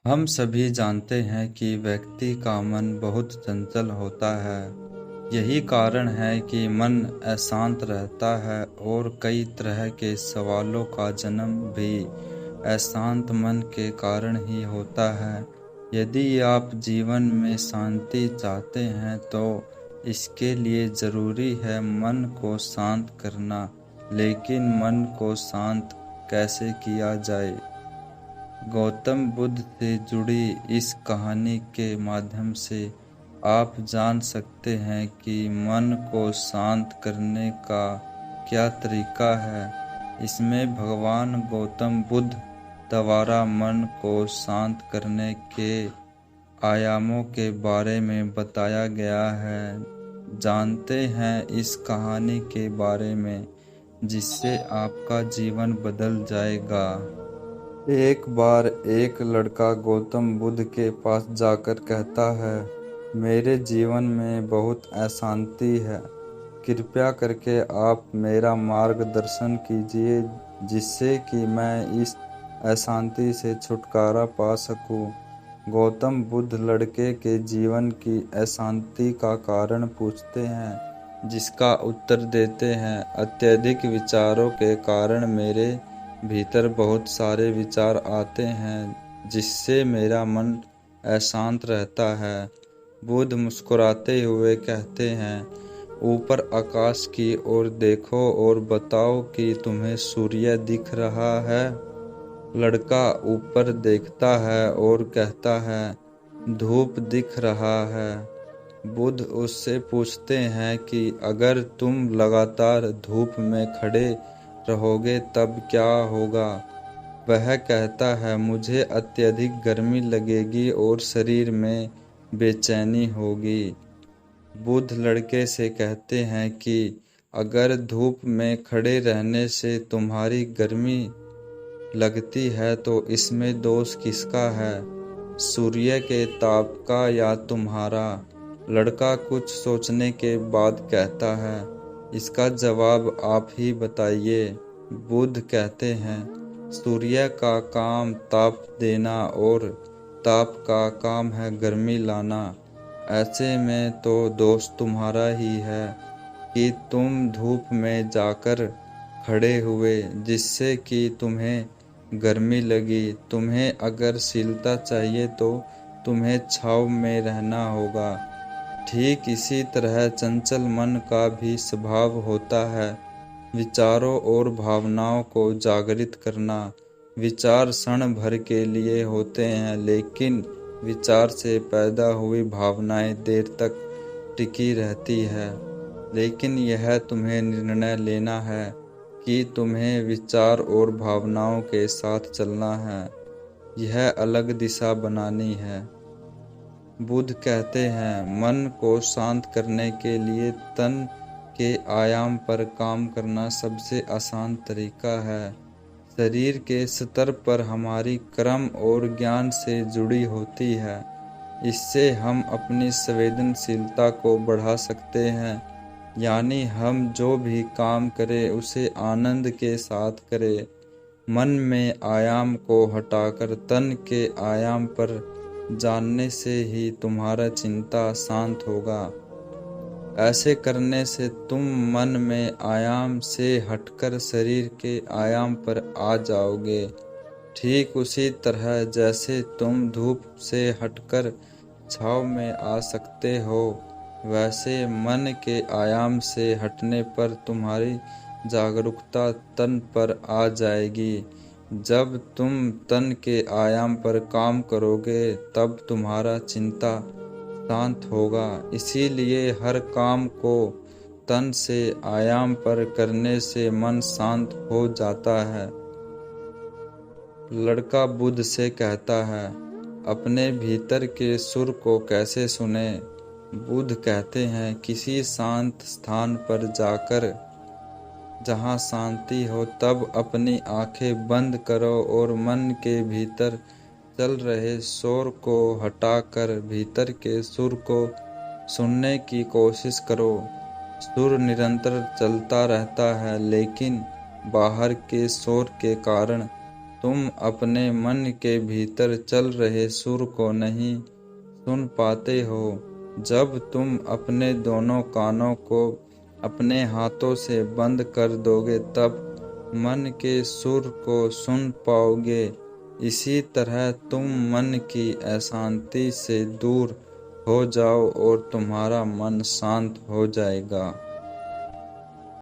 हम सभी जानते हैं कि व्यक्ति का मन बहुत चंचल होता है। यही कारण है कि मन अशांत रहता है और कई तरह के सवालों का जन्म भी अशांत मन के कारण ही होता है। यदि आप जीवन में शांति चाहते हैं तो इसके लिए ज़रूरी है मन को शांत करना। लेकिन मन को शांत कैसे किया जाए? गौतम बुद्ध से जुड़ी इस कहानी के माध्यम से आप जान सकते हैं कि मन को शांत करने का क्या तरीका है। इसमें भगवान गौतम बुद्ध द्वारा मन को शांत करने के आयामों के बारे में बताया गया है। जानते हैं इस कहानी के बारे में, जिससे आपका जीवन बदल जाएगा। एक बार एक लड़का गौतम बुद्ध के पास जाकर कहता है, मेरे जीवन में बहुत अशांति है। कृपया करके आप मेरा मार्गदर्शन कीजिए जिससे कि मैं इस अशांति से छुटकारा पा सकूं। गौतम बुद्ध लड़के के जीवन की अशांति का कारण पूछते हैं, जिसका उत्तर देते हैं, अत्यधिक विचारों के कारण मेरे भीतर बहुत सारे विचार आते हैं जिससे मेरा मन अशांत रहता है। बुद्ध मुस्कुराते हुए कहते हैं, ऊपर आकाश की ओर देखो और बताओ कि तुम्हें सूर्य दिख रहा है। लड़का ऊपर देखता है और कहता है, धूप दिख रहा है। बुद्ध उससे पूछते हैं कि अगर तुम लगातार धूप में खड़े रहोगे तब क्या होगा? वह कहता है, मुझे अत्यधिक गर्मी लगेगी और शरीर में बेचैनी होगी। बुद्ध लड़के से कहते हैं कि अगर धूप में खड़े रहने से तुम्हारी गर्मी लगती है तो इसमें दोष किसका है, सूर्य के ताप का या तुम्हारा? लड़का कुछ सोचने के बाद कहता है, इसका जवाब आप ही बताइए। बुद्ध कहते हैं, सूर्य का काम ताप देना और ताप का काम है गर्मी लाना। ऐसे में तो दोष तुम्हारा ही है कि तुम धूप में जाकर खड़े हुए जिससे कि तुम्हें गर्मी लगी। तुम्हें अगर शीलता चाहिए तो तुम्हें छाँव में रहना होगा। ठीक इसी तरह चंचल मन का भी स्वभाव होता है, विचारों और भावनाओं को जागृत करना। विचार क्षण भर के लिए होते हैं, लेकिन विचार से पैदा हुई भावनाएं देर तक टिकी रहती है। लेकिन यह तुम्हें निर्णय लेना है कि तुम्हें विचार और भावनाओं के साथ चलना है, यह अलग दिशा बनानी है। बुद्ध कहते हैं, मन को शांत करने के लिए तन के आयाम पर काम करना सबसे आसान तरीका है। शरीर के स्तर पर हमारी कर्म और ज्ञान से जुड़ी होती है। इससे हम अपनी संवेदनशीलता को बढ़ा सकते हैं, यानी हम जो भी काम करें उसे आनंद के साथ करें। मन में आयाम को हटाकर तन के आयाम पर जानने से ही तुम्हारा चिंता शांत होगा। ऐसे करने से तुम मन में आयाम से हटकर शरीर के आयाम पर आ जाओगे। ठीक उसी तरह जैसे तुम धूप से हटकर छाँव में आ सकते हो, वैसे मन के आयाम से हटने पर तुम्हारी जागरूकता तन पर आ जाएगी। जब तुम तन के आयाम पर काम करोगे तब तुम्हारा चिंता शांत होगा। इसीलिए हर काम को तन से आयाम पर करने से मन शांत हो जाता है। लड़का बुद्ध से कहता है, अपने भीतर के सुर को कैसे सुने? बुद्ध कहते हैं, किसी शांत स्थान पर जाकर जहाँ शांति हो तब अपनी आंखें बंद करो और मन के भीतर चल रहे शोर को हटाकर भीतर के सुर को सुनने की कोशिश करो। सुर निरंतर चलता रहता है, लेकिन बाहर के शोर के कारण तुम अपने मन के भीतर चल रहे सुर को नहीं सुन पाते हो। जब तुम अपने दोनों कानों को अपने हाथों से बंद कर दोगे तब मन के सुर को सुन पाओगे। इसी तरह तुम मन की अशांति से दूर हो जाओ और तुम्हारा मन शांत हो जाएगा।